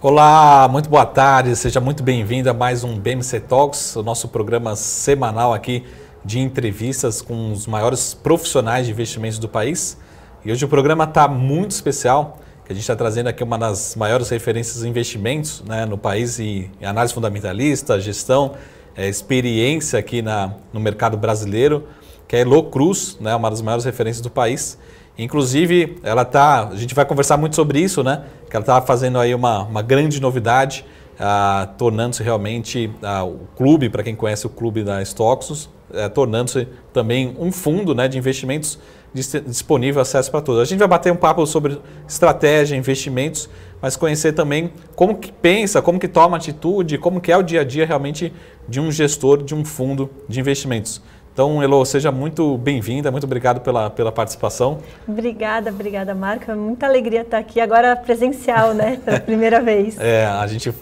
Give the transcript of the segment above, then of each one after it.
Olá, muito boa tarde, seja muito bem-vindo a mais um BMC Talks, o nosso programa semanal aqui de entrevistas com os maiores profissionais de investimentos do país. E hoje o programa está muito especial, que a gente está trazendo aqui uma das maiores referências em investimentos, né, no país e análise fundamentalista, gestão, experiência aqui no mercado brasileiro, que é a Elo Cruz, né, uma das maiores referências do país. Inclusive, a gente vai conversar muito sobre isso, né? Que ela está fazendo aí uma grande novidade, tornando-se realmente o clube, para quem conhece o clube da Stoxos, tornando-se também um fundo, né, de investimentos disponível, acesso para todos. A gente vai bater um papo sobre estratégia, investimentos, mas conhecer também como que pensa, como que toma atitude, como que é o dia a dia realmente de um gestor de um fundo de investimentos. Então, Elo, seja muito bem-vinda, muito obrigado pela participação. Obrigada, Marco. É muita alegria estar aqui, agora presencial, né? Pela primeira vez. A gente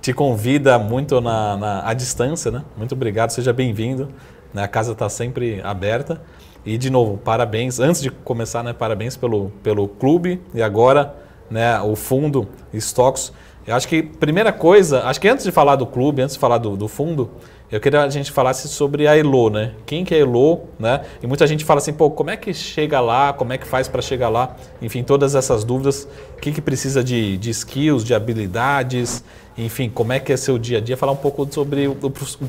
te convida muito à distância, né? Muito obrigado, seja bem-vindo. A casa está sempre aberta. E, de novo, parabéns. Antes de começar, né, parabéns pelo clube e agora, né, o fundo Stoxos. Eu acho que, primeira coisa, acho que antes de falar do clube, antes de falar do fundo, eu queria que a gente falasse sobre a Elo, né? Quem que é a Elo, né? E muita gente fala assim, pô, como é que chega lá, como é que faz para chegar lá? Enfim, todas essas dúvidas, o que precisa de skills, de habilidades, enfim, como é que é seu dia a dia? Falar um pouco sobre o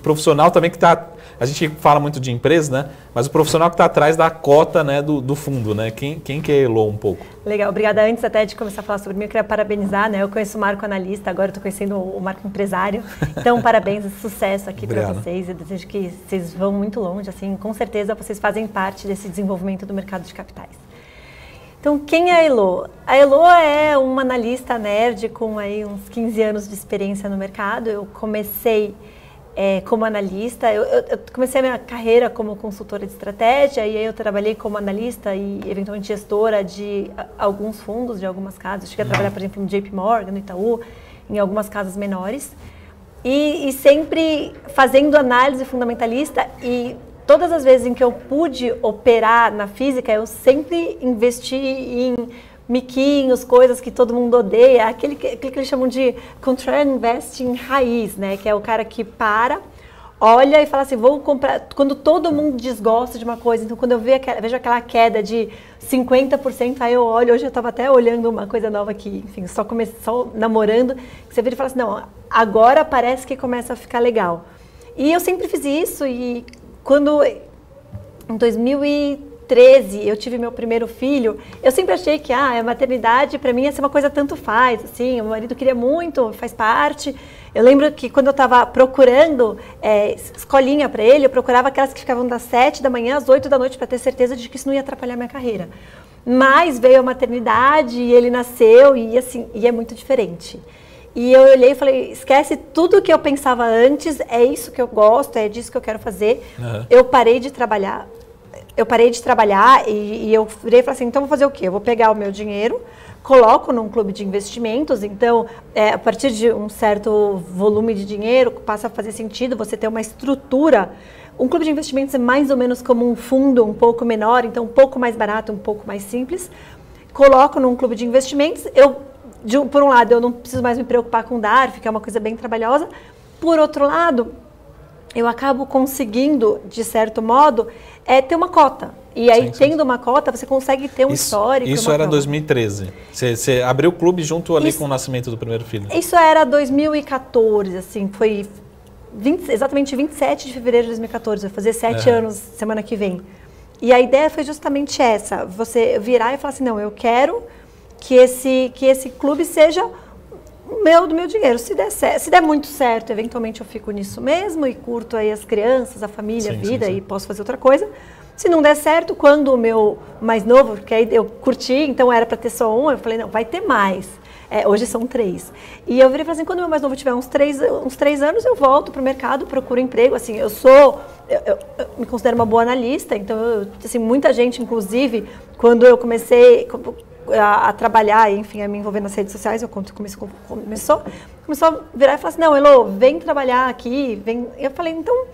profissional também que está, a gente fala muito de empresa, né? Mas o profissional que está atrás da cota, né, do fundo, né? Quem que é a Elo um pouco? Legal, obrigada. Antes até de começar a falar sobre mim, eu queria parabenizar, né? Eu conheço o Marco analista, agora eu estou conhecendo o Marco empresário. Então, parabéns, sucesso aqui para vocês. Eu desejo que vocês vão muito longe, assim, com certeza vocês fazem parte desse desenvolvimento do mercado de capitais. Então, quem é a Elo? A Elo é uma analista nerd com aí uns 15 anos de experiência no mercado. Eu comecei como analista, eu comecei a minha carreira como consultora de estratégia e aí eu trabalhei como analista e eventualmente gestora de alguns fundos, de algumas casas. Eu cheguei a trabalhar, por exemplo, no JP Morgan, no Itaú, em algumas casas menores. E sempre fazendo análise fundamentalista e todas as vezes em que eu pude operar na física, eu sempre investi em miquinhos, coisas que todo mundo odeia, aquele que eles chamam de contrarian investing raiz, né? Que é o cara que olha e fala assim, vou comprar, quando todo mundo desgosta de uma coisa, então quando eu vejo aquela queda de 50%, aí eu olho, hoje eu estava até olhando uma coisa nova aqui, enfim, só namorando, que você vira e fala assim, não, agora parece que começa a ficar legal. E eu sempre fiz isso e quando, em 2013, eu tive meu primeiro filho, eu sempre achei que a maternidade para mim ia ser uma coisa tanto faz, assim, o meu marido queria muito, faz parte. Eu lembro que quando eu estava procurando escolinha para ele, eu procurava aquelas que ficavam das 7 da manhã às 8 da noite para ter certeza de que isso não ia atrapalhar minha carreira. Mas veio a maternidade e ele nasceu e assim, e é muito diferente. E eu olhei e falei, esquece tudo que eu pensava antes, é isso que eu gosto, é disso que eu quero fazer. Uhum. Eu parei de trabalhar e eu virei e falei assim, então vou fazer o quê? Eu vou pegar o meu dinheiro, coloco num clube de investimentos, então a partir de um certo volume de dinheiro passa a fazer sentido você ter uma estrutura. Um clube de investimentos é mais ou menos como um fundo um pouco menor, então um pouco mais barato, um pouco mais simples. Coloco num clube de investimentos, por um lado, eu não preciso mais me preocupar com DARF, que é uma coisa bem trabalhosa. Por outro lado, eu acabo conseguindo, de certo modo, ter uma cota. E aí, tendo uma cota, você consegue ter um histórico. Isso era 2013. Você abriu o clube junto ali com o nascimento do primeiro filho. Isso era 2014, assim, foi exatamente 27 de fevereiro de 2014. Vai fazer 7 anos semana que vem. E a ideia foi justamente essa, você virar e falar assim, não, eu quero que esse clube seja do meu dinheiro. Se der muito certo, eventualmente eu fico nisso mesmo e curto aí as crianças, a família, a vida e posso fazer outra coisa. Se não der certo, quando o meu mais novo, porque aí eu curti, então era para ter só um, eu falei, não, vai ter mais. Hoje são 3. E eu virei e falei assim, quando o meu mais novo tiver uns 3 anos, eu volto para o mercado, procuro emprego. Assim, eu me considero uma boa analista, então, assim, muita gente, inclusive, quando eu comecei a trabalhar, enfim, a me envolver nas redes sociais, eu conto como isso começou a virar e falar assim, não, Elo, vem trabalhar aqui, vem. Eu falei, então,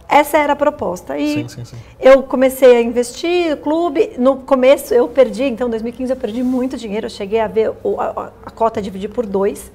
essa era a proposta. E sim. Eu comecei a investir no clube, no começo eu perdi, então em 2015 eu perdi muito dinheiro, eu cheguei a ver a cota dividir por 2,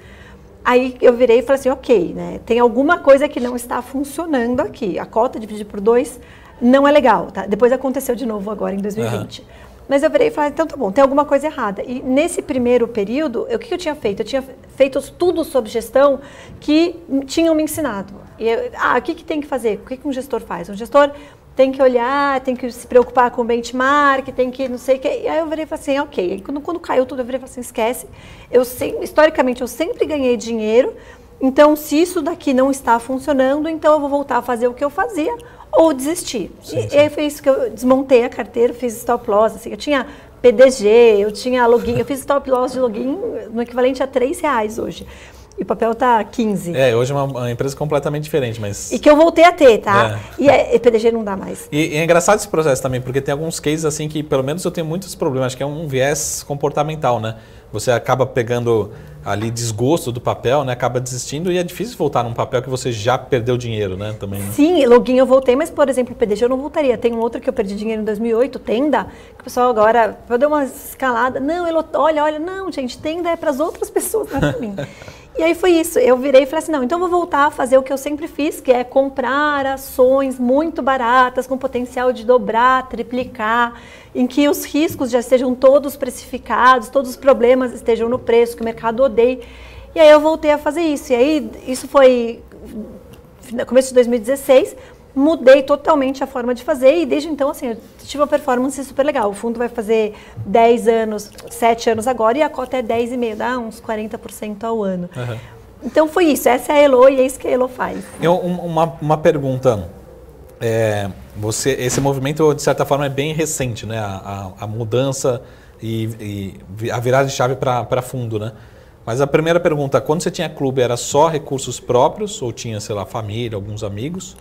Aí eu virei e falei assim, ok, né? Tem alguma coisa que não está funcionando aqui. A cota dividida por 2 não é legal, tá? Depois aconteceu de novo agora em 2020. Mas eu virei e falei, então tá bom, tem alguma coisa errada. E nesse primeiro período, o que eu tinha feito? Eu tinha feito tudo sobre gestão que tinham me ensinado. E o que tem que fazer? O que um gestor faz? Um gestor tem que olhar, tem que se preocupar com o benchmark, tem que não sei o que. E aí eu virei e falei assim, ok. E quando caiu tudo, eu virei e falei assim, esquece. Historicamente, eu sempre ganhei dinheiro. Então, se isso daqui não está funcionando, então eu vou voltar a fazer o que eu fazia ou desistir. Sim. E aí foi isso que eu desmontei a carteira, fiz stop loss. Assim, eu tinha PDG, eu tinha login, eu fiz stop loss de login no equivalente a R$3 hoje. E o papel tá 15. Hoje é uma empresa completamente diferente, mas... E que eu voltei a ter, tá? E PDG não dá mais. E é engraçado esse processo também, porque tem alguns cases assim que, pelo menos eu tenho muitos problemas, acho que é um viés comportamental, né? Você acaba pegando ali desgosto do papel, né? Acaba desistindo e é difícil voltar num papel que você já perdeu dinheiro, né? Também, né? Sim, login eu voltei, mas, por exemplo, o PDG eu não voltaria. Tem um outro que eu perdi dinheiro em 2008, Tenda, que o pessoal agora deu uma escalada. Não, olha, não, gente, Tenda é para as outras pessoas, não é para mim. E aí foi isso, eu virei e falei assim, não, então eu vou voltar a fazer o que eu sempre fiz, que é comprar ações muito baratas, com potencial de dobrar, triplicar, em que os riscos já estejam todos precificados, todos os problemas estejam no preço, que o mercado odeia. E aí eu voltei a fazer isso, e aí isso foi no começo de 2016, mudei totalmente a forma de fazer e desde então, assim, eu tive uma performance super legal. O fundo vai fazer 10 anos, 7 anos agora e a cota é 10,5, dá uns 40% ao ano. Então foi isso, essa é a Elo e é isso que a Elo faz. Uma pergunta, esse movimento de certa forma é bem recente, né? A mudança e a virada de chave para fundo, né? Mas a primeira pergunta, quando você tinha clube, era só recursos próprios ou tinha, sei lá, família, alguns amigos?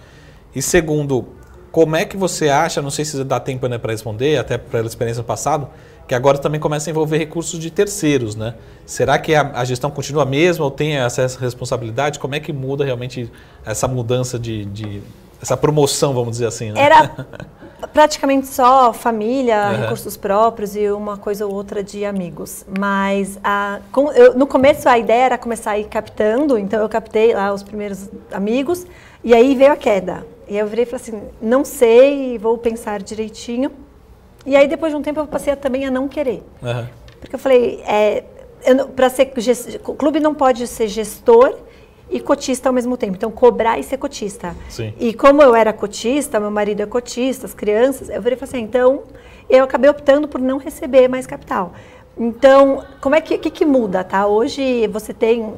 E segundo, como é que você acha, não sei se dá tempo, né, para responder, até pela experiência do passado, que agora também começa a envolver recursos de terceiros, né? Será que a gestão continua a mesma ou tem essa responsabilidade? Como é que muda realmente essa mudança essa promoção, vamos dizer assim, né? Era praticamente só família, recursos próprios e uma coisa ou outra de amigos. Mas no começo a ideia era começar a ir captando, então eu captei lá os primeiros amigos e aí veio a queda. E eu virei e falei assim, não sei, vou pensar direitinho. E aí depois de um tempo eu passei também a não querer. Porque eu falei, o clube não pode ser gestor e cotista ao mesmo tempo. Então, cobrar e ser cotista. Sim. E como eu era cotista, meu marido é cotista, as crianças, eu virei e falei assim, então eu acabei optando por não receber mais capital. Então, como é que muda, tá? Hoje você tem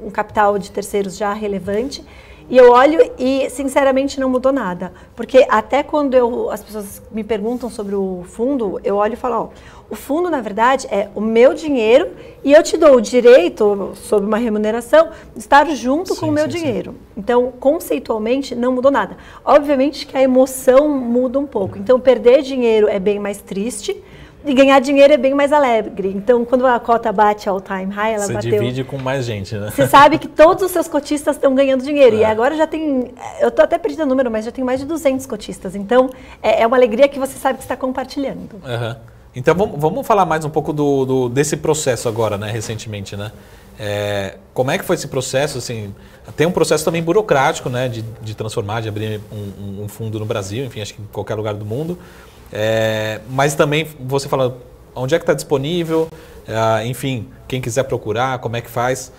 um capital de terceiros já relevante. E eu olho e, sinceramente, não mudou nada. Porque até quando as pessoas me perguntam sobre o fundo, eu olho e falo, o fundo, na verdade, é o meu dinheiro e eu te dou o direito, sob uma remuneração, de estar junto com o meu dinheiro. Então, conceitualmente, não mudou nada. Obviamente que a emoção muda um pouco. Então, perder dinheiro é bem mais triste. E ganhar dinheiro é bem mais alegre. Então, quando a cota bate all time high, ela bateu... Você divide com mais gente, né? Você sabe que todos os seus cotistas estão ganhando dinheiro. E agora já tem... Eu estou até perdendo o número, mas já tem mais de 200 cotistas. Então, é uma alegria que você sabe que está compartilhando. Então, vamos falar mais um pouco desse processo agora, né? Recentemente, né? Como é que foi esse processo? Assim, tem um processo também burocrático, né? De transformar, de abrir um fundo no Brasil, enfim, acho que em qualquer lugar do mundo. Mas também você fala onde é que está disponível, enfim, quem quiser procurar, como é que faz.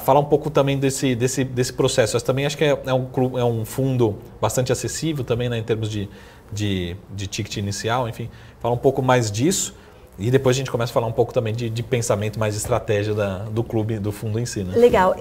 Falar um pouco também desse processo. Eu também acho que é um fundo bastante acessível também, né, em termos de ticket inicial, enfim. Falar um pouco mais disso e depois a gente começa a falar um pouco também de pensamento mais estratégia do clube, do fundo em si, né? Legal.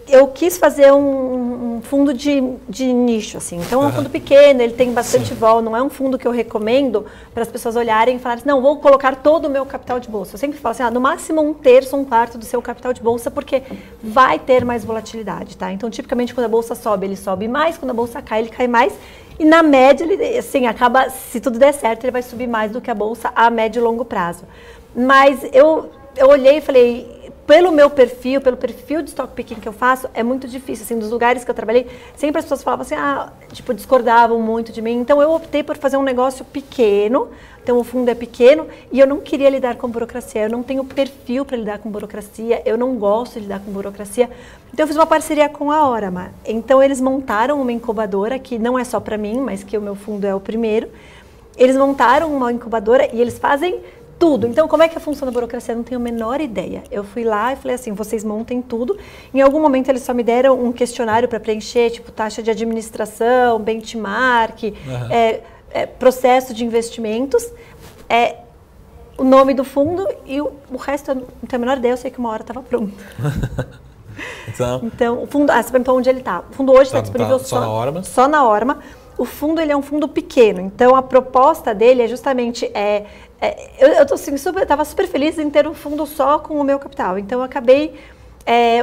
Eu quis fazer um fundo de nicho, assim. Então é um fundo pequeno, ele tem bastante vol, não é um fundo que eu recomendo para as pessoas olharem e falarem assim, não, vou colocar todo o meu capital de bolsa. Eu sempre falo assim, no máximo 1/3, 1/4 do seu capital de bolsa, porque vai ter mais volatilidade, tá? Então, tipicamente, quando a bolsa sobe, ele sobe mais, quando a bolsa cai, ele cai mais. E na média, ele, assim, acaba, se tudo der certo, ele vai subir mais do que a bolsa a médio e longo prazo. Mas eu olhei e falei, pelo meu perfil, pelo perfil de stock picking que eu faço, é muito difícil, assim, dos lugares que eu trabalhei, sempre as pessoas falavam assim, tipo, discordavam muito de mim, então eu optei por fazer um negócio pequeno, então o fundo é pequeno, e eu não queria lidar com burocracia, eu não tenho perfil para lidar com burocracia, eu não gosto de lidar com burocracia, então eu fiz uma parceria com a Orama, então eles montaram uma incubadora, que não é só para mim, mas que o meu fundo é o primeiro, eles montaram uma incubadora e eles fazem tudo. Então, como é que funciona a burocracia? Eu não tenho a menor ideia. Eu fui lá e falei assim, vocês montem tudo. Em algum momento, eles só me deram um questionário para preencher, tipo taxa de administração, benchmark, processo de investimentos, o nome do fundo e o resto, eu não tenho a menor ideia, eu sei que uma hora estava pronto. Então, o fundo, você perguntou onde ele está. O fundo hoje está disponível só na Orama? Só na Orama. O fundo, ele é um fundo pequeno, então a proposta dele é justamente, eu estava super feliz em ter um fundo só com o meu capital, então eu acabei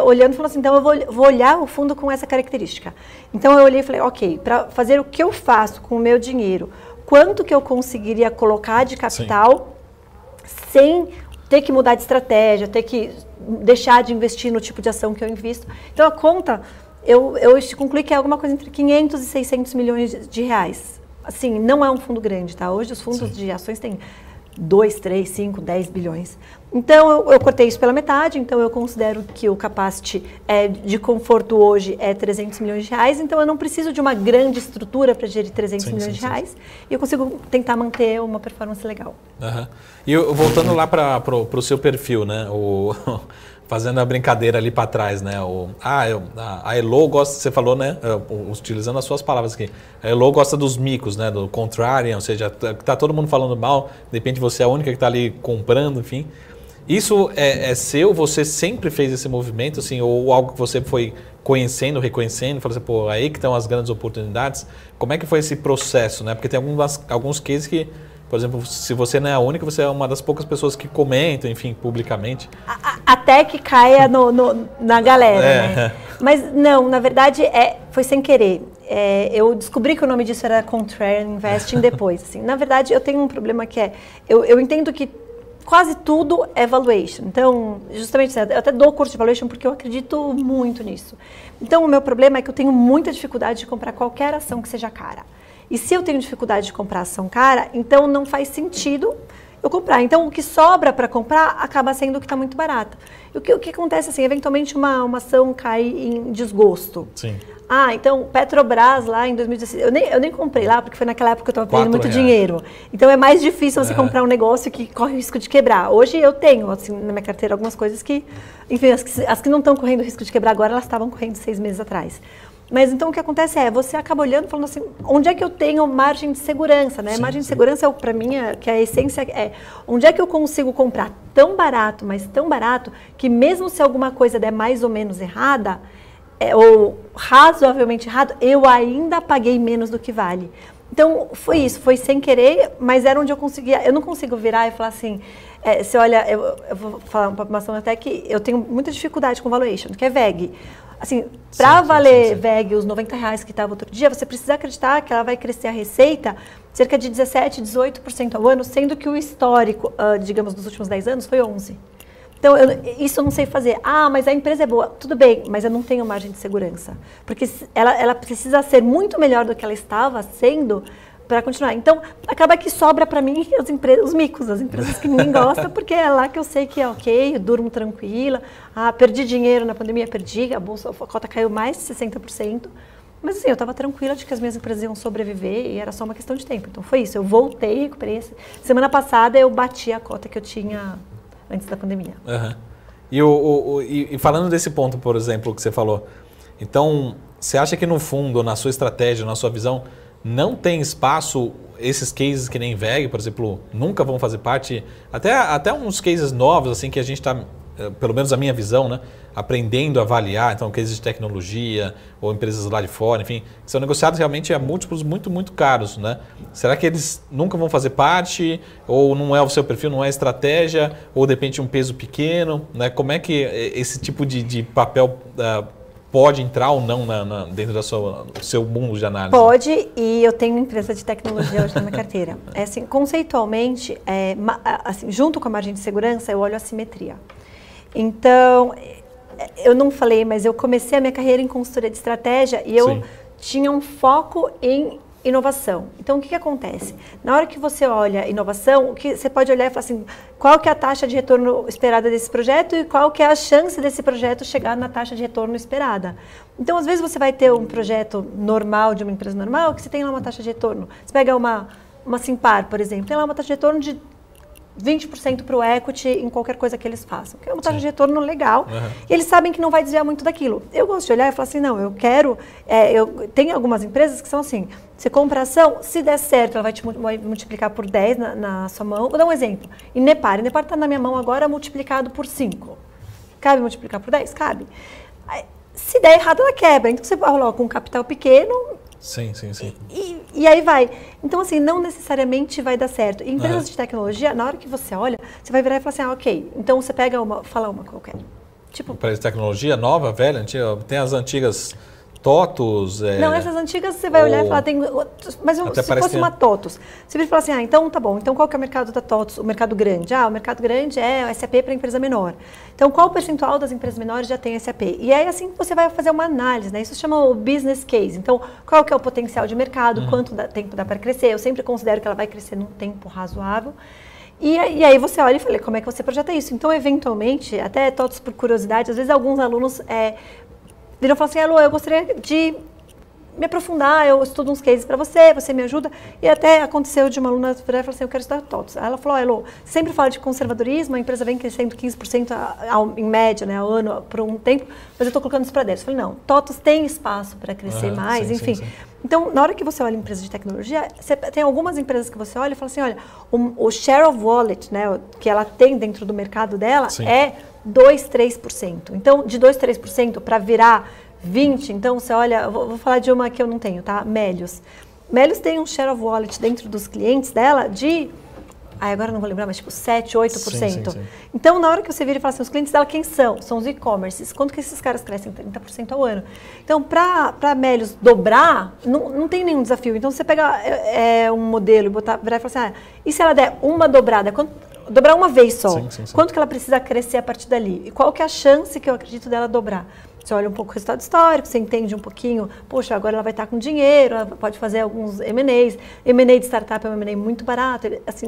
olhando e falando assim, então eu vou olhar o fundo com essa característica. Então eu olhei e falei, ok, para fazer o que eu faço com o meu dinheiro, quanto que eu conseguiria colocar de capital sem ter que mudar de estratégia, ter que deixar de investir no tipo de ação que eu invisto. Então a conta... Eu concluí que é alguma coisa entre 500 e 600 milhões de reais. Assim, não é um fundo grande, tá? Hoje os fundos de ações têm 2, 3, 5, 10 bilhões. Então, eu cortei isso pela metade, então eu considero que o capacity de conforto hoje é 300 milhões de reais, então eu não preciso de uma grande estrutura para gerir 300 milhões de reais, e eu consigo tentar manter uma performance legal. E voltando lá para o seu perfil, né? Fazendo a brincadeira ali para trás, né? A Elo gosta, você falou, né? Utilizando as suas palavras aqui. A Elo gosta dos micos, né? Do contrarian, ou seja, tá todo mundo falando mal, de repente você é a única que está ali comprando, enfim. Isso é seu? Você sempre fez esse movimento, assim, ou algo que você foi conhecendo, reconhecendo, falou assim, pô, aí que estão as grandes oportunidades? Como é que foi esse processo, né? Porque tem alguns cases que, por exemplo, se você não é a única, você é uma das poucas pessoas que comentam, enfim, publicamente. Até que caia na galera, né? Mas não, na verdade, foi sem querer. Eu descobri que o nome disso era Contrarian Investing depois. Assim. Na verdade, eu tenho um problema que eu entendo que quase tudo é valuation. Então, justamente, eu até dou curso de valuation porque eu acredito muito nisso. Então, o meu problema é que eu tenho muita dificuldade de comprar qualquer ação que seja cara. E se eu tenho dificuldade de comprar ação cara, então não faz sentido eu comprar. Então, o que sobra para comprar acaba sendo o que está muito barato. E o que acontece, assim, eventualmente uma ação cai em desgosto. Sim. Então, Petrobras lá em 2016, eu nem comprei lá, porque foi naquela época que eu estava perdendo muito dinheiro. Então, é mais difícil você comprar um negócio que corre o risco de quebrar. Hoje eu tenho, assim, na minha carteira algumas coisas que, enfim, as que não estão correndo o risco de quebrar agora, elas estavam correndo 6 meses atrás. Mas então o que acontece você acaba olhando e falando assim, onde é que eu tenho margem de segurança, né? Margem de segurança, para mim, que a essência onde é que eu consigo comprar tão barato, mas tão barato, que mesmo se alguma coisa der mais ou menos errada, ou razoavelmente errado, eu ainda paguei menos do que vale. Então, foi isso, foi sem querer, mas era onde eu conseguia, eu não consigo virar e falar assim, você olha, eu vou falar uma informação até que eu tenho muita dificuldade com valuation, que é VEG. Assim, para valer VEG os R$90 que estava outro dia, você precisa acreditar que ela vai crescer a receita cerca de 17%, 18% ao ano, sendo que o histórico, digamos, dos últimos 10 anos foi 11%. Então, isso eu não sei fazer. Mas a empresa é boa. Tudo bem, mas eu não tenho margem de segurança. Porque ela precisa ser muito melhor do que ela estava sendo para continuar. Então, acaba que sobra para mim os micos, as empresas que ninguém gosta, porque é lá que eu sei que é ok, eu durmo tranquila. Perdi dinheiro na pandemia, a cota caiu mais de 60%. Mas assim, eu estava tranquila de que as minhas empresas iam sobreviver e era só uma questão de tempo. Então, foi isso. Eu voltei, recuperei. Semana passada, eu bati a cota que eu tinha antes da pandemia. E falando desse ponto, por exemplo, que você falou, então, você acha que no fundo, na sua estratégia, na sua visão, não tem espaço, esses cases que nem VEG, por exemplo, nunca vão fazer parte, até uns cases novos, assim, que a gente está, pelo menos a minha visão, né, aprendendo a avaliar, então cases de tecnologia ou empresas lá de fora, enfim, que são negociados realmente a múltiplos muito, muito caros, né? Será que eles nunca vão fazer parte, ou não é o seu perfil, não é estratégia, ou de repente um peso pequeno, né? Como é que esse tipo de papel pode entrar ou não dentro do seu mundo de análise? Pode, e eu tenho empresa de tecnologia hoje na minha carteira. Assim, conceitualmente, assim, junto com a margem de segurança, eu olho a simetria. Então, eu não falei, mas eu comecei a minha carreira em consultoria de estratégia e eu tinha um foco em inovação. Então, o que acontece? Na hora que você olha inovação, o que você pode olhar e falar assim, qual que é a taxa de retorno esperada desse projeto e qual que é a chance desse projeto chegar na taxa de retorno esperada. Então, às vezes você vai ter um projeto normal, de uma empresa normal, que você tem lá uma taxa de retorno. Você pega uma Simpar, por exemplo, tem lá uma taxa de retorno de 20% para o equity em qualquer coisa que eles façam, que é uma taxa de retorno legal, e eles sabem que não vai desviar muito daquilo. Eu gosto de olhar e falar assim, não, eu quero, tem algumas empresas que são assim, você compra a ação, se der certo, ela vai te multiplicar por 10 na sua mão. Vou dar um exemplo, Inepar está na minha mão agora multiplicado por 5. Cabe multiplicar por 10? Cabe. Se der errado, ela quebra, então você coloca um capital pequeno. Sim. E aí vai. Então, assim, não necessariamente vai dar certo. Em empresas de tecnologia, na hora que você olha, você vai virar e falar assim, ok, então você pega fala uma qualquer. Tipo, empresa de tecnologia nova, velha, antiga, tem as antigas TOTUS. Não, essas antigas você vai olhar e falar, mas se fosse uma TOTUS, você vai falar assim, então tá bom, então qual que é o mercado da TOTUS, o mercado grande? O mercado grande é o SAP para empresa menor. Então, qual o percentual das empresas menores já tem SAP? E aí, assim, você vai fazer uma análise, né? Isso se chama o business case. Então, qual que é o potencial de mercado, quanto tempo dá para crescer? Eu sempre considero que ela vai crescer num tempo razoável. E aí você olha e fala, como é que você projeta isso? Então, eventualmente, até TOTUS por curiosidade, às vezes alguns alunos viram e falam assim, Elô, eu gostaria de me aprofundar, eu estudo uns cases para você me ajuda. E até aconteceu de uma aluna virar e falar assim, eu quero estudar TOTUS. Aí ela falou, Elô, sempre fala de conservadorismo, a empresa vem crescendo 15% em média, né, ao ano, por um tempo, mas eu estou colocando isso para 10. Eu falei, não, TOTUS tem espaço para crescer mais, enfim. Sim. Então, na hora que você olha empresas de tecnologia, tem algumas empresas que você olha e fala assim, olha, o share of wallet, né, que ela tem dentro do mercado dela é 2, 3%. Então, de 2, 3% para virar 20%, então você olha, vou falar de uma que eu não tenho, tá? Melius. Melius tem um share of wallet dentro dos clientes dela de, agora não vou lembrar, mas tipo 7, 8%. Sim. Então, na hora que você vira e fala assim, os clientes dela quem são? São os e-commerces. Quanto que esses caras crescem? 30% ao ano. Então, para Melius dobrar, não tem nenhum desafio. Então, você pega um modelo e virar e falar assim, e se ela der uma dobrada? Dobrar uma vez só. Sim. Quanto que ela precisa crescer a partir dali? E qual que é a chance que eu acredito dela dobrar? Você olha um pouco o resultado histórico, você entende um pouquinho, poxa, agora ela vai estar com dinheiro, ela pode fazer alguns M&As. M&A de startup é um M&A muito barato. Assim,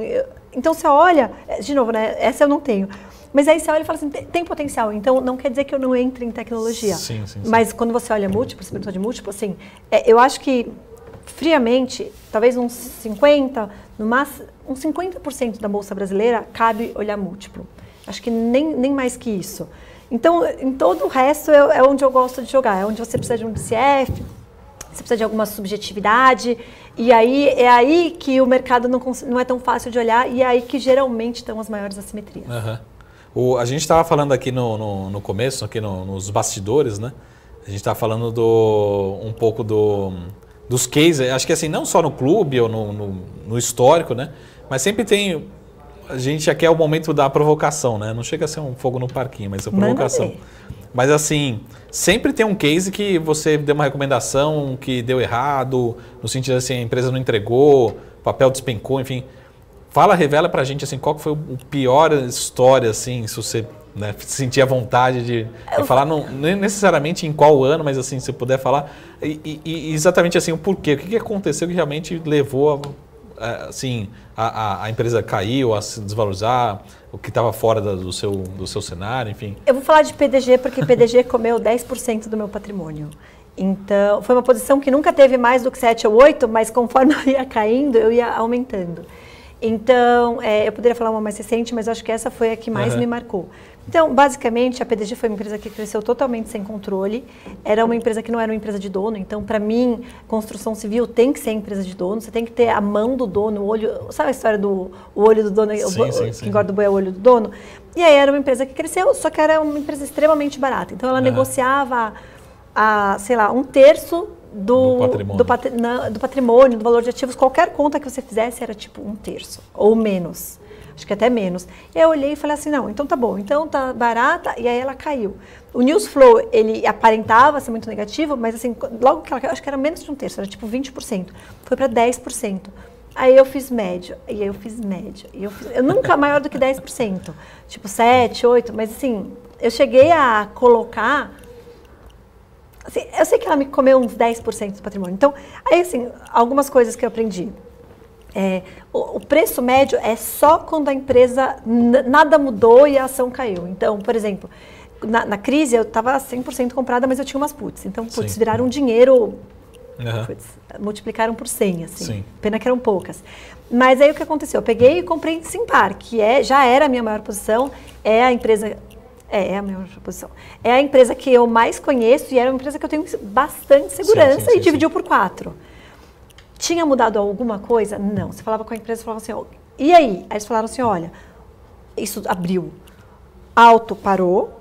então você olha, de novo, né? Essa eu não tenho. Mas aí você olha e fala assim, tem potencial. Então não quer dizer que eu não entre em tecnologia. Sim. Mas quando você olha múltiplo, você perguntou de múltiplo, assim, eu acho que friamente, talvez uns 50%, no máximo, uns 50% da Bolsa Brasileira cabe olhar múltiplo. Acho que nem mais que isso. Então, em todo o resto é onde eu gosto de jogar, é onde você precisa de um DCF, você precisa de alguma subjetividade, e aí é aí que o mercado não é tão fácil de olhar, e é aí que geralmente estão as maiores assimetrias. A gente estava falando aqui no começo, aqui nos bastidores, né? A gente estava falando um pouco dos cases, acho que assim, não só no clube ou no histórico, né? Mas sempre tem... A gente aqui é o momento da provocação, né? Não chega a ser um fogo no parquinho, mas é uma provocação. Mas assim, sempre tem um case que você deu uma recomendação que deu errado, no sentido assim, a empresa não entregou, o papel despencou, enfim. Revela pra gente assim, qual que foi o pior história, assim, se você sentir a vontade de falar, não necessariamente em qual ano, mas assim, se puder falar, e exatamente assim, o porquê, o que aconteceu que realmente levou assim, a empresa caiu, a se desvalorizar, o que estava fora do seu cenário, enfim. Eu vou falar de PDG porque PDG comeu 10% do meu patrimônio. Então, foi uma posição que nunca teve mais do que 7 ou 8, mas conforme eu ia caindo, eu ia aumentando. Então, eu poderia falar uma mais recente, mas eu acho que essa foi a que mais me marcou. Então, basicamente, a PDG foi uma empresa que cresceu totalmente sem controle. Era uma empresa que não era uma empresa de dono. Então, para mim, construção civil tem que ser empresa de dono. Você tem que ter a mão do dono, o olho... Sabe a história do olho do dono? Quem engorda o boi é o olho do dono? E aí era uma empresa que cresceu, só que era uma empresa extremamente barata. Então, ela negociava, sei lá, 1/3 do patrimônio, do valor de ativos. Qualquer conta que você fizesse era tipo 1/3 ou menos. Acho que até menos. E eu olhei e falei assim, não, então tá bom, então tá barata, e aí ela caiu. O news flow, ele aparentava ser muito negativo, mas assim, logo que ela caiu, acho que era menos de 1/3, era tipo 20%, foi para 10%. Aí eu fiz médio, e aí eu fiz médio. Eu nunca maior do que 10%. Tipo 7, 8, mas assim, eu cheguei a colocar... Assim, eu sei que ela me comeu uns 10% do patrimônio. Então, aí assim, algumas coisas que eu aprendi. O preço médio é só quando a empresa nada mudou e a ação caiu. Então, por exemplo, na crise eu estava 100% comprada, mas eu tinha umas puts. Então, puts viraram dinheiro... multiplicaram por 100, assim. Sim. Pena que eram poucas. Mas aí o que aconteceu? Eu peguei e comprei Simpar, que já era a minha maior posição, é a empresa... É a minha maior posição. É a empresa que eu mais conheço e era uma empresa que eu tenho bastante segurança e dividiu por 4. Tinha mudado alguma coisa? Não. Você falava com a empresa e falava assim, e aí? Aí eles falaram assim, olha, isso abriu. Alto parou,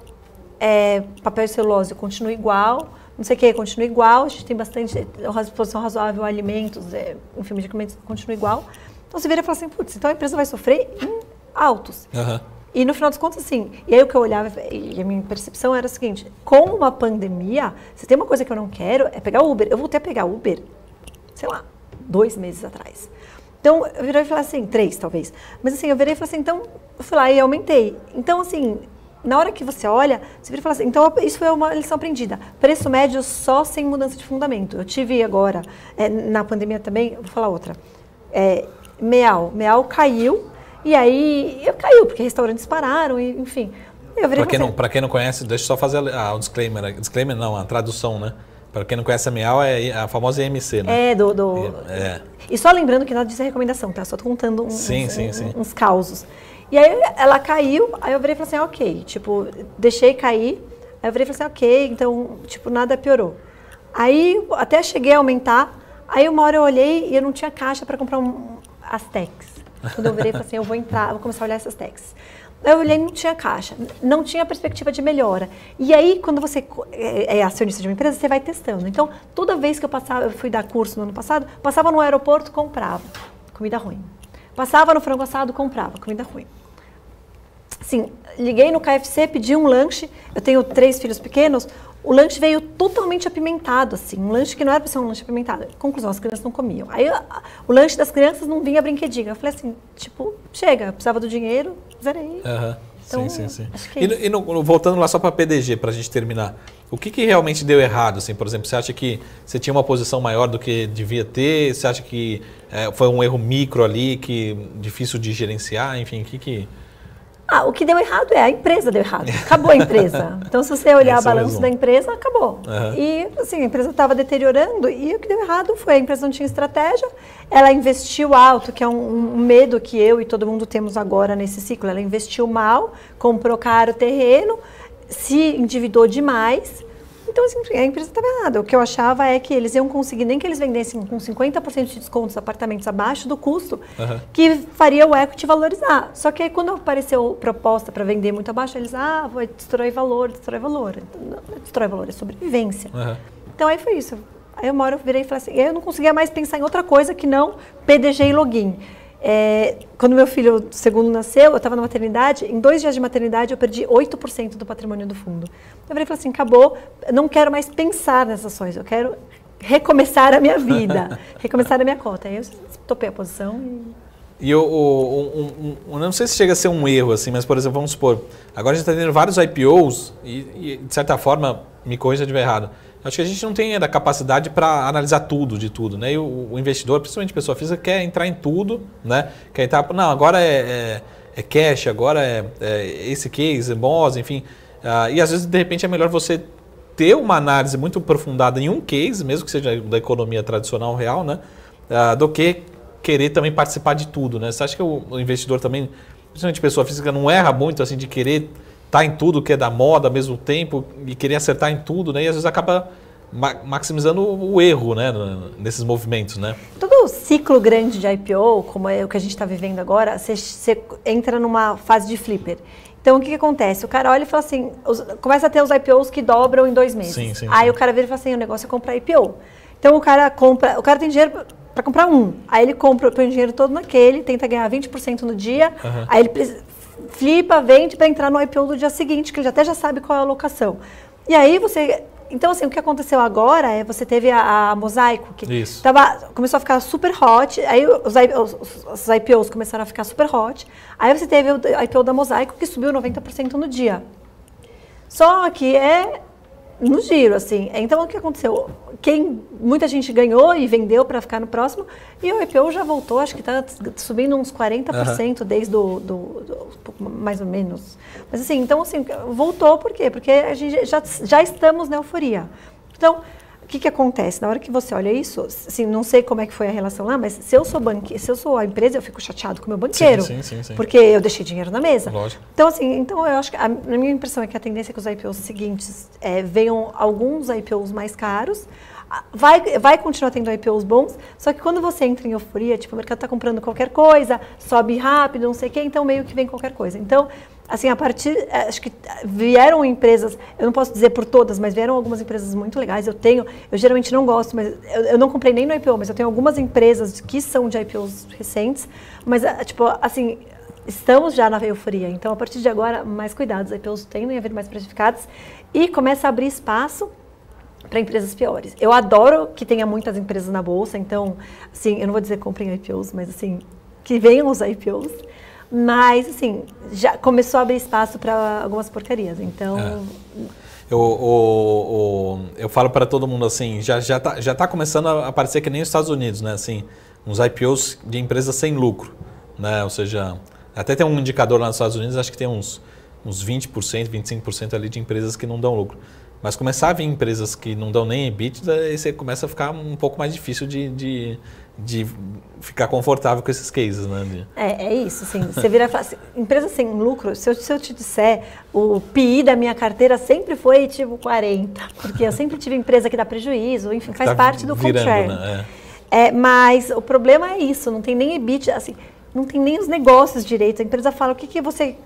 papel e celulose continua igual, não sei o que, continua igual, a gente tem bastante exposição razoável a alimentos, enfim, medicamentos continua igual. Então você vira e fala assim, putz, então a empresa vai sofrer em altos. E no final das contas, assim, e aí o que eu olhava, e a minha percepção era a seguinte, com uma pandemia, se tem uma coisa que eu não quero, é pegar Uber. Eu voltei a pegar Uber, sei lá, 2 meses atrás. Então, eu virei e falei assim, 3 talvez. Mas assim, eu virei e falei assim, então, eu fui lá e aumentei. Então, assim, na hora que você olha, você vira e fala assim, então isso foi uma lição aprendida. Preço médio só sem mudança de fundamento. Eu tive agora, na pandemia também, vou falar outra, Meal caiu, e aí caiu, porque restaurantes pararam, e, enfim. Para quem não conhece, deixa eu só fazer o disclaimer. Disclaimer não, a tradução, né? Para quem não conhece a Meal, é a famosa EMC, né? E só lembrando que nada disso é recomendação, tá? Só tô contando uns causos. E aí ela caiu, aí eu virei e falei assim, ok, tipo, deixei cair, aí eu virei e falei assim, ok, então, tipo, nada piorou. Aí até cheguei a aumentar, aí uma hora eu olhei e eu não tinha caixa para comprar as techs. Quando eu virei e falei assim, eu vou começar a olhar essas techs. Aí eu olhei e não tinha caixa, não tinha perspectiva de melhora. E aí, quando você é acionista de uma empresa, você vai testando. Então, toda vez que eu fui dar curso no ano passado, passava no aeroporto, comprava comida ruim. Passava no frango assado, comprava comida ruim. Assim, liguei no KFC, pedi um lanche, eu tenho 3 filhos pequenos, o lanche veio totalmente apimentado, assim, um lanche que não era para ser um lanche apimentado. Conclusão, as crianças não comiam. Aí o lanche das crianças não vinha brinquedinho. Eu falei assim, tipo, chega, eu precisava do dinheiro, zerei. Então, sim. E voltando lá só para a PDG, para a gente terminar, o que realmente deu errado? Assim, por exemplo, você acha que você tinha uma posição maior do que devia ter? Você acha que foi um erro micro ali, difícil de gerenciar? Enfim, o que... O que deu errado a empresa deu errado. Acabou a empresa. Então, se você olhar o balanço da empresa, acabou. E, assim, a empresa estava deteriorando e o que deu errado foi a empresa não tinha estratégia, ela investiu alto, que é um medo que eu e todo mundo temos agora nesse ciclo. Ela investiu mal, comprou caro o terreno, se endividou demais. Então, assim, a empresa estava errada. O que eu achava é que eles iam conseguir, nem que eles vendessem com 50% de desconto os apartamentos abaixo do custo, que faria o equity valorizar. Só que aí, quando apareceu proposta para vender muito abaixo, eles, vai destrói valor. Não é destrói valor, é sobrevivência. Então, aí foi isso. Aí uma hora eu virei e falei assim, eu não conseguia mais pensar em outra coisa que não PDG e login. Quando meu filho segundo nasceu, eu estava na maternidade, em 2 dias de maternidade eu perdi 8% do patrimônio do fundo. Eu falei assim, acabou, eu não quero mais pensar nessas ações, eu quero recomeçar a minha vida, recomeçar a minha cota. Aí eu topei a posição e... eu não sei se chega a ser um erro, assim, mas, por exemplo, vamos supor, agora a gente está tendo vários IPOs e, de certa forma, me corrija se eu estiver errado, acho que a gente não tem ainda capacidade para analisar tudo de tudo, né? E o investidor, principalmente pessoa física, quer entrar em tudo, né? Quer entrar, não, agora é cash, agora é esse case, MOS, enfim. E às vezes, de repente, é melhor você ter uma análise muito aprofundada em um case, mesmo que seja da economia tradicional real, né? Do que querer também participar de tudo, né? Você acha que o investidor também, principalmente pessoa física, não erra muito assim de querer estar em tudo que é da moda ao mesmo tempo e querer acertar em tudo, né? E às vezes acaba maximizando o erro, né? Nesses movimentos, né? Todo ciclo grande de IPO, como é o que a gente está vivendo agora, você entra numa fase de flipper. Então, o que acontece? O cara olha e fala assim, começa a ter os IPOs que dobram em 2 meses. Aí o cara vira e fala assim, o negócio é comprar IPO. Então, o cara tem dinheiro para comprar aí ele põe o dinheiro todo naquele, tenta ganhar 20% no dia, aí ele flipa, vende para entrar no IPO do dia seguinte, que ele até já sabe qual é a alocação. E aí você Então, assim, o que aconteceu agora é você teve a Mosaico, que começou a ficar super hot, aí os IPOs começaram a ficar super hot, aí você teve o IPO da Mosaico que subiu 90% no dia. Só que no giro, assim. Então, o que aconteceu? Muita gente ganhou e vendeu para ficar no próximo, e o IPO já voltou, acho que está subindo uns 40% desde mais ou menos. Mas assim, então assim, voltou por quê? Porque a gente já estamos na euforia. Então, o que acontece? Na hora que você olha isso, assim, não sei como é que foi a relação lá, mas se eu sou a empresa, eu fico chateado com o meu banqueiro. Sim. Porque eu deixei dinheiro na mesa. Lógico. Então, assim, eu acho que a minha impressão é que a tendência é que os IPOs seguintes venham alguns IPOs mais caros. Vai continuar tendo IPOs bons, só que quando você entra em euforia, tipo, o mercado está comprando qualquer coisa, sobe rápido, não sei o quê, então meio que vem qualquer coisa. Então, assim, acho que vieram empresas, eu não posso dizer por todas, mas vieram algumas empresas muito legais. Eu geralmente não gosto, mas eu não comprei nem no IPO, mas eu tenho algumas empresas que são de IPOs recentes, mas, tipo, assim, estamos já na euforia. Então, a partir de agora, mais cuidado, os IPOs tendem a vir mais precificados e começa a abrir espaço para empresas piores. Eu adoro que tenha muitas empresas na bolsa, então, assim, eu não vou dizer comprem IPOs, mas, assim, que venham os IPOs. Mas, assim, já começou a abrir espaço para algumas porcarias, então... Eu falo para todo mundo, assim, já tá começando a aparecer que nem os Estados Unidos, né? Assim, uns IPOs de empresas sem lucro, né? Ou seja, até tem um indicador lá nos Estados Unidos, acho que tem uns 20%, 25% ali de empresas que não dão lucro. Mas começar a vir empresas que não dão nem EBITDA, aí você começa a ficar um pouco mais difícil de ficar confortável com esses cases, né? É isso, assim, você vira e fala assim, empresa sem lucro, se eu te disser, o PI da minha carteira sempre foi tipo 40, porque eu sempre tive empresa que dá prejuízo, enfim, faz parte do contrary. Né? Mas o problema é isso, não tem nem EBITDA, assim, não tem nem os negócios direito. A empresa fala, o que você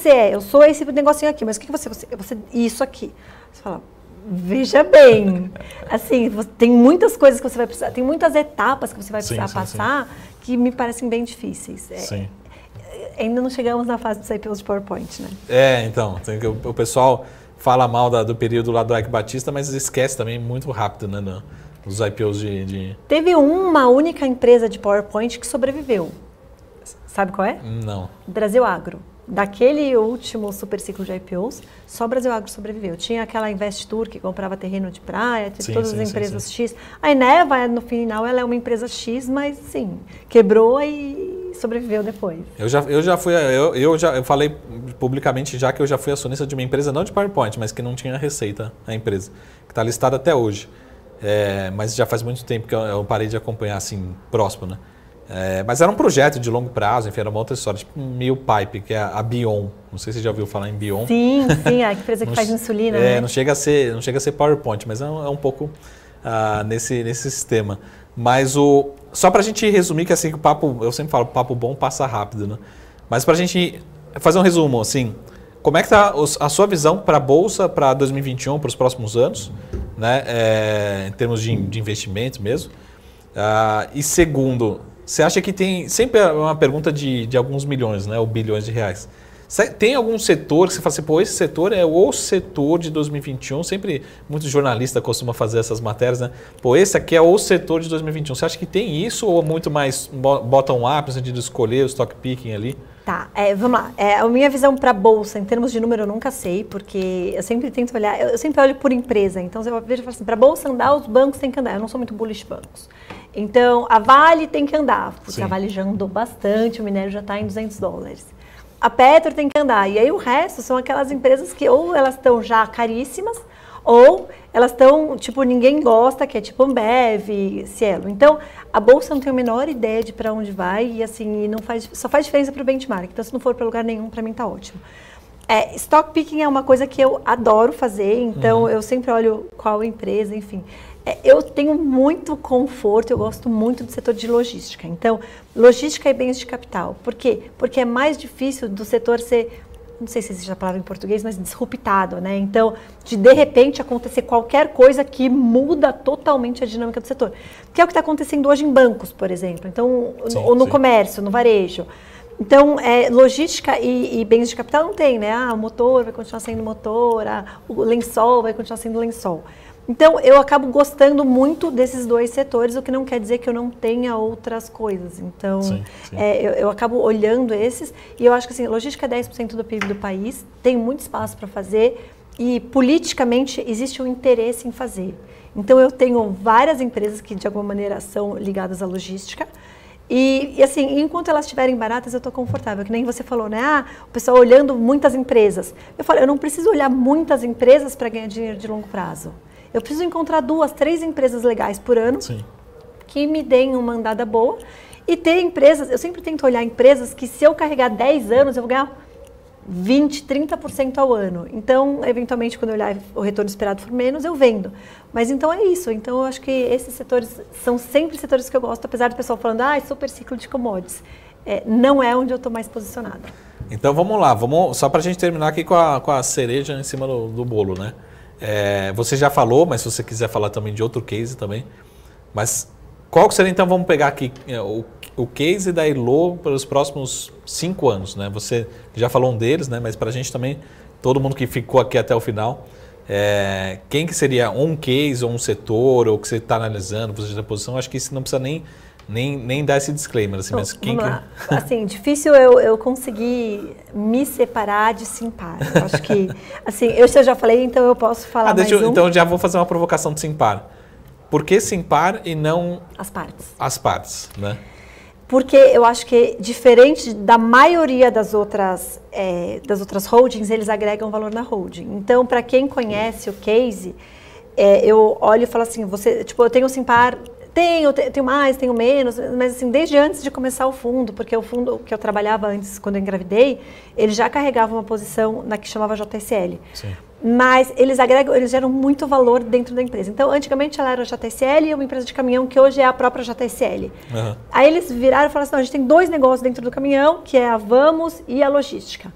é? Eu sou esse negocinho aqui, mas o que você é? Você isso aqui. Você fala, veja bem, assim, tem muitas coisas que você vai precisar, tem muitas etapas que você vai precisar passar que me parecem bem difíceis. Ainda não chegamos na fase dos IPOs de PowerPoint, né? Então, o pessoal fala mal do período lá do Eike Batista, mas esquece também muito rápido, né, dos IPOs de... Teve uma única empresa de PowerPoint que sobreviveu. Sabe qual é? Não. Brasil Agro. Daquele último super ciclo de IPOs, só Brasil Agro sobreviveu. Tinha aquela Investour que comprava terreno de praia, todas as empresas X. A Eneva, no final, ela é uma empresa X, mas sim, quebrou e sobreviveu depois. Eu falei publicamente já que eu já fui acionista de uma empresa, não de PowerPoint, mas que não tinha receita, a empresa, que está listada até hoje. Mas já faz muito tempo que eu parei de acompanhar assim, próximo, né? Mas era um projeto de longo prazo, enfim, era uma outra história, tipo um Mealpipe, que é a Bion. Não sei se você já ouviu falar em Bion. Sim, a empresa que faz insulina, né? Não chega a ser PowerPoint, mas é um pouco nesse sistema. Mas só para a gente resumir, que assim, o papo, eu sempre falo, papo bom passa rápido, né? Mas para a gente fazer um resumo, assim, como é que está a sua visão para a Bolsa para 2021, para os próximos anos, né? Em termos de investimento mesmo? E segundo, você acha que tem... Sempre é uma pergunta de alguns milhões, né? Ou bilhões de reais. Tem algum setor que você fala assim, pô, esse setor é o setor de 2021? Sempre muitos jornalistas costumam fazer essas matérias, né? Pô, esse aqui é o setor de 2021. Você acha que tem isso ou muito mais bottom-up, no sentido de escolher o stock picking ali? Tá, vamos lá. A minha visão para a Bolsa, em termos de número, eu nunca sei, porque eu sempre tento olhar, eu sempre olho por empresa. Então, você vejo e falo assim, para a Bolsa andar, os bancos têm que andar. Eu não sou muito bullish bancos. Então, a Vale tem que andar, porque a Vale já andou bastante, o minério já está em $200. A Petro tem que andar. E aí o resto são aquelas empresas que ou elas estão já caríssimas, ou elas estão, tipo, ninguém gosta, que é tipo Ambev, Cielo. Então, a Bolsa não tem a menor ideia de para onde vai e, assim, só faz diferença para o benchmark. Então, se não for para lugar nenhum, para mim tá ótimo. Stock picking é uma coisa que eu adoro fazer, então eu sempre olho qual empresa, enfim. Eu tenho muito conforto, eu gosto muito do setor de logística. Então, logística e bens de capital. Por quê? Porque é mais difícil do setor ser, não sei se existe a palavra em português, mas disruptado, né? Então, de repente acontecer qualquer coisa que muda totalmente a dinâmica do setor. Que é o que está acontecendo hoje em bancos, por exemplo. Então, ou no comércio, no varejo. Então, logística e bens de capital não tem, né? O motor vai continuar sendo motor, o lençol vai continuar sendo lençol. Então, eu acabo gostando muito desses dois setores, o que não quer dizer que eu não tenha outras coisas. Então, sim. Eu acabo olhando esses e eu acho que assim, logística é 10% do PIB do país, tem muito espaço para fazer e politicamente existe um interesse em fazer. Então, eu tenho várias empresas que de alguma maneira são ligadas à logística. E assim, enquanto elas estiverem baratas, eu estou confortável. Que nem você falou, né? O pessoal olhando muitas empresas. Eu falo, eu não preciso olhar muitas empresas para ganhar dinheiro de longo prazo. Eu preciso encontrar 2, 3 empresas legais por ano, sim, que me deem uma andada boa. E ter empresas, eu sempre tento olhar empresas que se eu carregar 10 anos, eu vou ganhar 20%, 30% ao ano. Então, eventualmente, quando eu olhar o retorno esperado for menos, eu vendo. Mas então é isso. Então, eu acho que esses setores são sempre setores que eu gosto, apesar do pessoal falando, é super ciclo de commodities. Não é onde eu estou mais posicionada. Então, vamos lá. Só para a gente terminar aqui com a cereja em cima do bolo, né? Você já falou, mas se você quiser falar também de outro case também. Mas qual que seria, então, vamos pegar aqui o case da Elo para os próximos 5 anos, né? Você já falou um deles, né? Mas para a gente também, todo mundo que ficou aqui até o final, quem que seria um case ou um setor, ou que você está analisando, você da posição, acho que isso não precisa nem dar esse disclaimer. Assim, mas quem vamos lá. Assim, difícil eu conseguir me separar de Simpar. Eu acho que, assim, eu já falei, então eu posso falar mais um. Então eu já vou fazer uma provocação de Simpar. Por que Simpar e não as partes? As partes, né? Porque eu acho que, diferente da maioria das outras holdings, eles agregam valor na holding. Então, para quem conhece o case, eu olho e falo assim, eu tenho o Simpar, tenho mais, tenho menos, mas assim, desde antes de começar o fundo, porque o fundo que eu trabalhava antes, quando eu engravidei, ele já carregava uma posição na que chamava JSL. Sim. Mas eles geram muito valor dentro da empresa. Então, antigamente ela era a JSL e uma empresa de caminhão que hoje é a própria JSL. Uhum. Aí eles viraram e falaram assim, não, a gente tem 2 negócios dentro do caminhão, que é a Vamos e a logística.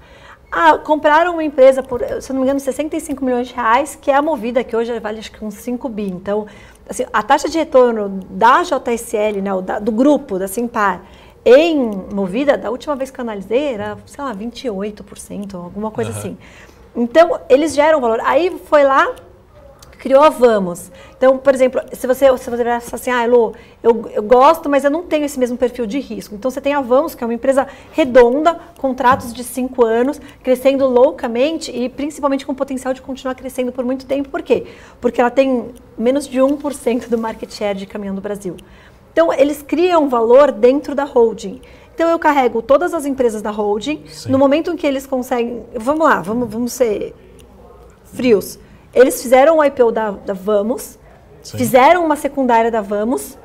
Compraram uma empresa por, se não me engano, 65 milhões de reais, que é a Movida, que hoje vale acho que uns 5 bi. Então, assim, a taxa de retorno da JSL, né, do grupo, da Simpar, em Movida, da última vez que eu analisei, era, sei lá, 28%, alguma coisa assim. Então, eles geram valor. Aí foi lá, criou a Vamos. Então, por exemplo, se você falar assim, Elo, eu gosto, mas eu não tenho esse mesmo perfil de risco. Então, você tem a Vamos, que é uma empresa redonda, contratos de 5 anos, crescendo loucamente e principalmente com potencial de continuar crescendo por muito tempo. Por quê? Porque ela tem menos de 1% do market share de caminhão do Brasil. Então, eles criam valor dentro da holding. Então, eu carrego todas as empresas da holding. Sim. No momento em que eles conseguem... Vamos lá, vamos ser frios. Eles fizeram o IPO da Vamos, sim, fizeram uma secundária da Vamos.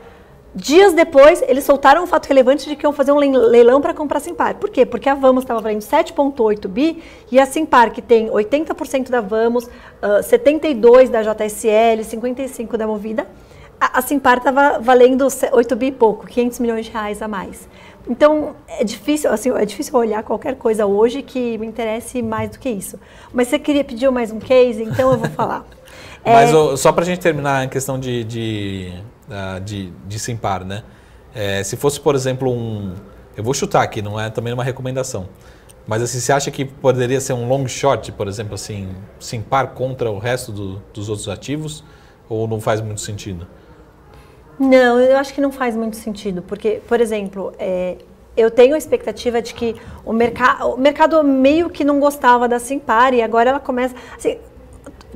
Dias depois, eles soltaram um fato relevante de que iam fazer um leilão para comprar a Simpar. Por quê? Porque a Vamos estava valendo 7,8 bi e a Simpar, que tem 80% da Vamos, 72% da JSL, 55% da Movida, a Simpar estava valendo 8 bi e pouco, 500 milhões de reais a mais. Então, é difícil olhar qualquer coisa hoje que me interesse mais do que isso. Mas você queria pedir mais um case, então eu vou falar. Mas só para a gente terminar a questão de Simpar, né? Se fosse, por exemplo, eu vou chutar aqui, não é também uma recomendação, mas assim, você acha que poderia ser um long short, por exemplo, assim, Simpar contra o resto dos outros ativos, ou não faz muito sentido? Não, eu acho que não faz muito sentido, porque, por exemplo, eu tenho a expectativa de que o mercado meio que não gostava da Simpar e agora ela começa... Assim,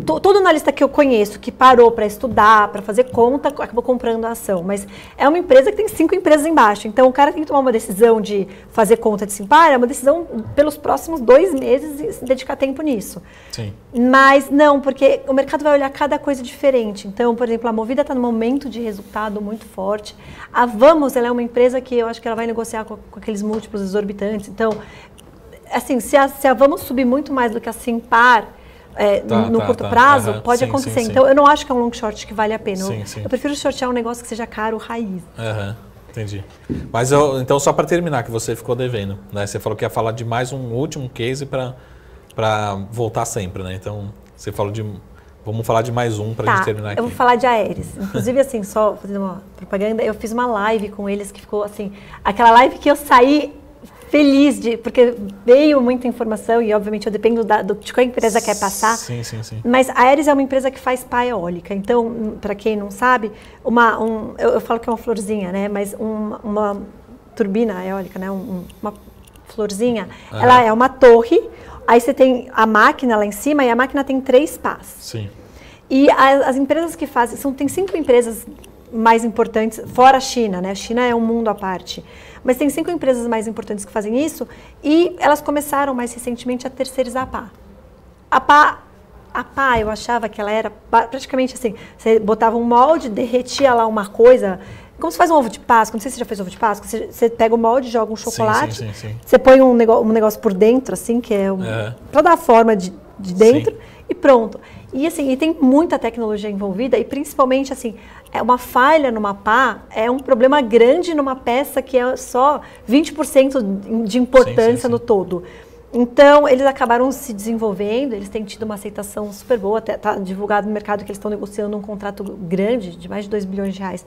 todo analista que eu conheço que parou para estudar, para fazer conta, acabou comprando a ação. Mas é uma empresa que tem 5 empresas embaixo. Então, o cara tem que tomar uma decisão de fazer conta de Simpar, é uma decisão pelos próximos 2 meses e se dedicar tempo nisso. Sim. Mas não, porque o mercado vai olhar cada coisa diferente. Então, por exemplo, a Movida está num momento de resultado muito forte. A Vamos, ela é uma empresa que eu acho que ela vai negociar com aqueles múltiplos exorbitantes. Então, assim, se a Vamos subir muito mais do que a Simpar, no curto prazo, pode acontecer. Sim. Então, eu não acho que é um long short que vale a pena. Eu prefiro shortear um negócio que seja caro, raiz. Entendi. Mas, então, só para terminar, que você ficou devendo, né? Você falou que ia falar de mais um último case para voltar sempre, né? Então, você falou vamos falar de mais um para a gente terminar aqui. Eu vou falar de Aeris. Inclusive, assim, só fazendo uma propaganda, eu fiz uma live com eles que ficou, assim, aquela live que eu saí feliz porque veio muita informação e, obviamente, eu dependo de qual a empresa quer passar. Sim. Mas a Aeris é uma empresa que faz pá eólica. Então, para quem não sabe, eu falo que é uma florzinha, né? Mas uma turbina eólica, né? Uma florzinha, ela é uma torre. Aí você tem a máquina lá em cima e a máquina tem 3 pás. Sim. E as empresas que fazem, tem 5 empresas mais importantes, fora a China, né? A China é um mundo à parte. Mas tem 5 empresas mais importantes que fazem isso e elas começaram mais recentemente a terceirizar a pá. A pá, eu achava que ela era praticamente assim, você botava um molde, derretia lá uma coisa, como se faz um ovo de Páscoa, não sei se você já fez ovo de Páscoa, você pega o molde, joga um chocolate, sim. você põe um negócio por dentro, assim, que é toda a forma de dentro, sim. E pronto. E assim, e tem muita tecnologia envolvida, e principalmente assim, uma falha numa pá é um problema grande numa peça que é só 20% de importância no todo. Então, eles acabaram se desenvolvendo, eles têm tido uma aceitação super boa, está divulgado no mercado que eles estão negociando um contrato grande, de mais de 2 bilhões de reais,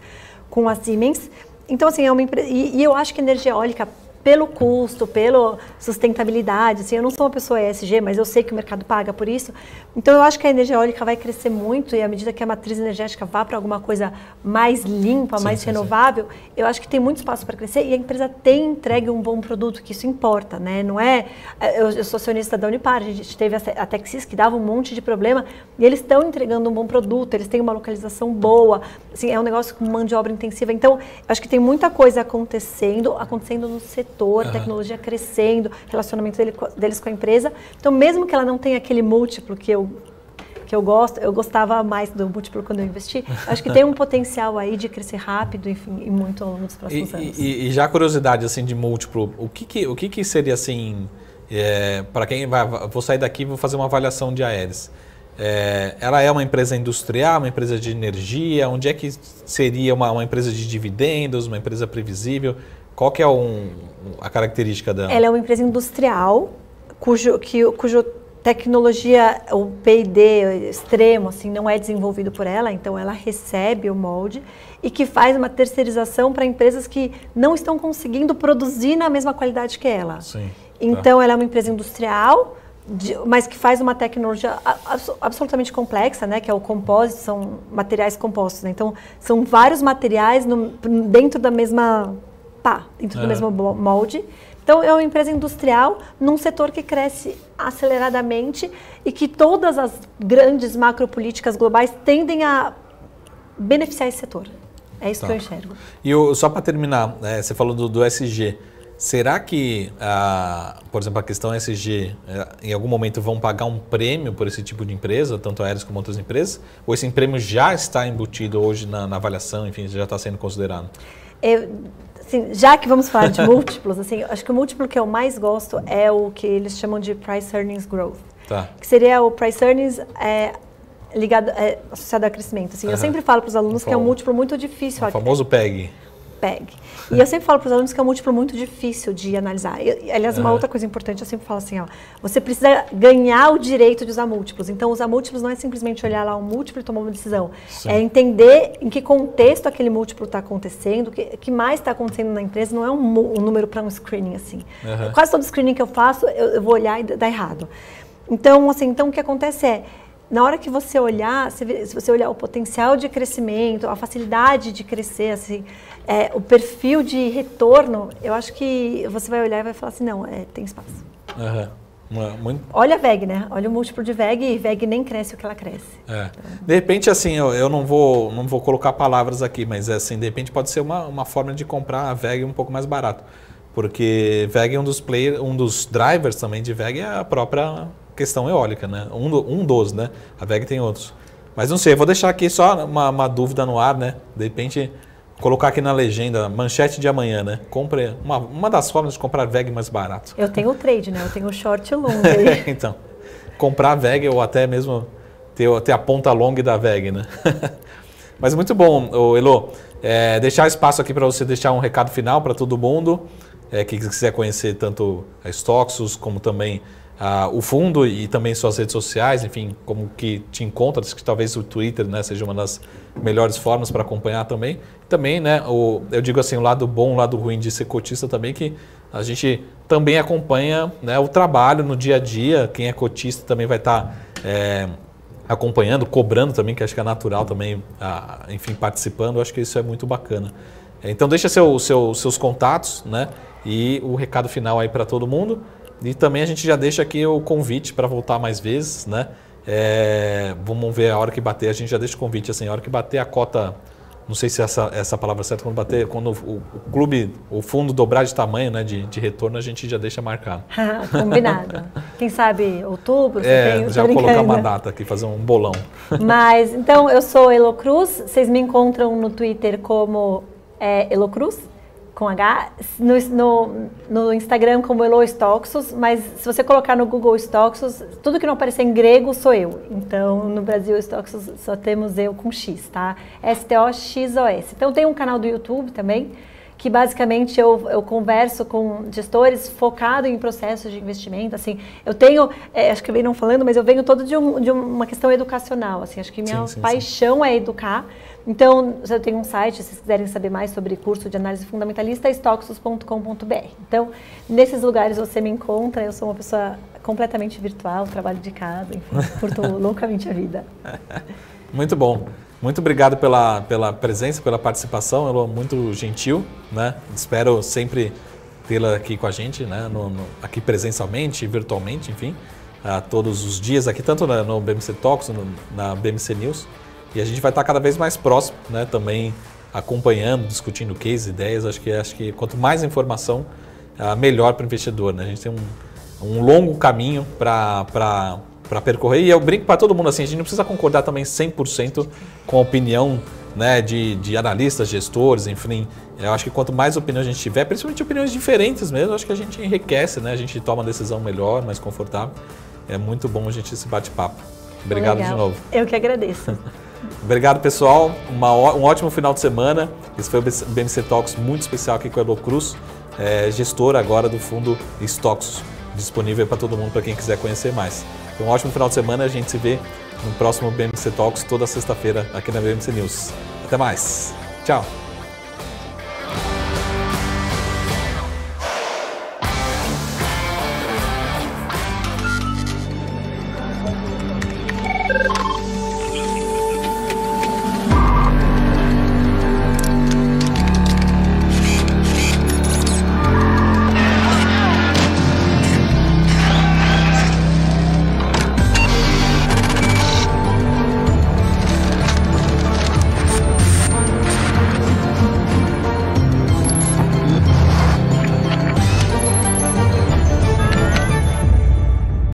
com a Siemens. Então, assim, é uma empresa... E eu acho que a energia eólica, pelo custo, pela sustentabilidade, assim, eu não sou uma pessoa ESG, mas eu sei que o mercado paga por isso. Então, eu acho que a energia eólica vai crescer muito e à medida que a matriz energética vá para alguma coisa mais limpa, mais renovável, eu acho que tem muito espaço para crescer e a empresa tem entregue um bom produto, que isso importa, né? Não é... Eu sou acionista da Unipar, a gente teve a Texis que dava um monte de problema e eles estão entregando um bom produto, eles têm uma localização boa, assim, é um negócio com mão de obra intensiva. Então, eu acho que tem muita coisa acontecendo no setor, tecnologia crescendo, relacionamento deles com a empresa. Então, mesmo que ela não tenha aquele múltiplo que eu gosto, eu gostava mais do múltiplo quando eu investi, acho que tem um potencial aí de crescer rápido, enfim, e muito ao longo dos próximos anos. E já curiosidade, assim, de múltiplo, o que seria, assim, para quem vou sair daqui e vou fazer uma avaliação de Aeris. Ela é uma empresa industrial, uma empresa de energia, onde é que seria uma empresa de dividendos, uma empresa previsível? Qual que é a característica dela? Ela é uma empresa industrial, cujo tecnologia, o P&D extremo, assim, não é desenvolvido por ela, então ela recebe o molde e que faz uma terceirização para empresas que não estão conseguindo produzir na mesma qualidade que ela. Sim, então ela é uma empresa industrial, mas que faz uma tecnologia absolutamente complexa, né, que é o compósito, são materiais compostos, né? Então são vários materiais dentro da mesma dentro do mesmo molde. Então, é uma empresa industrial num setor que cresce aceleradamente e que todas as grandes macropolíticas globais tendem a beneficiar esse setor. É isso que eu enxergo. E só para terminar, você falou do SG. Será que, por exemplo, a questão SG, em algum momento vão pagar um prêmio por esse tipo de empresa, tanto a Aeris como outras empresas? Ou esse prêmio já está embutido hoje na avaliação, enfim, já está sendo considerado? Assim, já que vamos falar de múltiplos, assim, acho que o múltiplo que eu mais gosto é o que eles chamam de Price Earnings Growth. Que seria o Price Earnings ligado, associado a crescimento. Assim, eu sempre falo para os alunos que é um múltiplo muito difícil. O famoso PEG. E eu sempre falo para os alunos que é um múltiplo muito difícil de analisar. Aliás, uma outra coisa importante, eu sempre falo assim, você precisa ganhar o direito de usar múltiplos. Então, usar múltiplos não é simplesmente olhar lá um múltiplo e tomar uma decisão. Sim. É entender em que contexto aquele múltiplo está acontecendo, o que mais está acontecendo na empresa. Não é um número para um screening, assim. Quase todo screening que eu faço, eu vou olhar e dá errado. Então, assim, o que acontece é, na hora que você olhar, se você olhar o potencial de crescimento, a facilidade de crescer, assim, o perfil de retorno, eu acho que você vai olhar e vai falar assim, não, tem espaço. Muito... Olha a VEG, né? Olha o múltiplo de VEG e VEG nem cresce o que ela cresce. De repente, assim, eu não vou colocar palavras aqui, mas assim, de repente pode ser uma forma de comprar a VEG um pouco mais barato. Porque VEG é um dos drivers também de VEG é a própria questão eólica, né? Um dos, né? A VEG tem outros. Mas não sei, eu vou deixar aqui só uma dúvida no ar, né? De repente, colocar aqui na legenda, manchete de amanhã, né? Compre uma das formas de comprar VEG mais barato. Eu tenho o trade, né? Eu tenho o short e o long. Então, comprar VEG ou até mesmo ter a ponta long da VEG, né? Mas muito bom, Elo. Deixar espaço aqui para você deixar um recado final para todo mundo que quiser conhecer tanto a Stoxos como também o fundo e também suas redes sociais, enfim, como que te encontra, que talvez o Twitter, né, seja uma das melhores formas para acompanhar também. Também, né, eu digo assim, o lado bom, o lado ruim de ser cotista também, que a gente também acompanha, né, o trabalho no dia a dia. Quem é cotista também vai estar acompanhando, cobrando também, que acho que é natural também, enfim, participando. Eu acho que isso é muito bacana. Então deixa seus contatos, né, e o recado final aí para todo mundo. E também a gente já deixa aqui o convite para voltar mais vezes, né? Vamos ver a hora que bater, a gente já deixa o convite, assim, a hora que bater a cota, não sei se essa palavra é certa, quando o clube, o fundo dobrar de tamanho, né, de retorno, a gente já deixa marcado. Combinado. Quem sabe outubro, já vou colocar uma data aqui, fazer um bolão. Mas, então, eu sou Elo Cruz, vocês me encontram no Twitter como Elo Cruz, com H, no Instagram como Elo Stoxos, mas se você colocar no Google Stoxos, tudo que não aparecer em grego sou eu. Então, no Brasil, Stoxos só temos eu com X, tá? S-T-O-X-O-S. Então, tem um canal do YouTube também, que basicamente eu converso com gestores focado em processos de investimento. Assim, eu tenho, acho que eu venho não falando, mas eu venho todo de uma questão educacional. Assim, acho que minha paixão é educar. Então, eu tenho um site, se vocês quiserem saber mais sobre curso de análise fundamentalista, stoxos.com.br. Então, nesses lugares você me encontra, eu sou uma pessoa completamente virtual, trabalho de casa, enfim, curto loucamente a vida. Muito bom. Muito obrigado pela presença, pela participação, Elo, muito gentil, né? Espero sempre tê-la aqui com a gente, né? Aqui presencialmente, virtualmente, enfim, todos os dias aqui, tanto no BMC Talks, na BMC News. E a gente vai estar cada vez mais próximo, né? Também acompanhando, discutindo cases, ideias. Acho que quanto mais informação, melhor para o investidor, né? A gente tem um longo caminho para percorrer. E eu brinco para todo mundo assim, a gente não precisa concordar também 100% com a opinião, né, de analistas, gestores, enfim. Eu acho que quanto mais opinião a gente tiver, principalmente opiniões diferentes mesmo, acho que a gente enriquece, né? A gente toma uma decisão melhor, mais confortável. É muito bom a gente esse bate-papo. Obrigado de novo. Eu que agradeço. Obrigado, pessoal. Um ótimo final de semana. Esse foi o BMC Talks muito especial aqui com a Elo Cruz, gestora agora do fundo Stoxos, disponível para todo mundo, para quem quiser conhecer mais. Então, um ótimo final de semana. A gente se vê no próximo BMC Talks toda sexta-feira aqui na BMC News. Até mais. Tchau.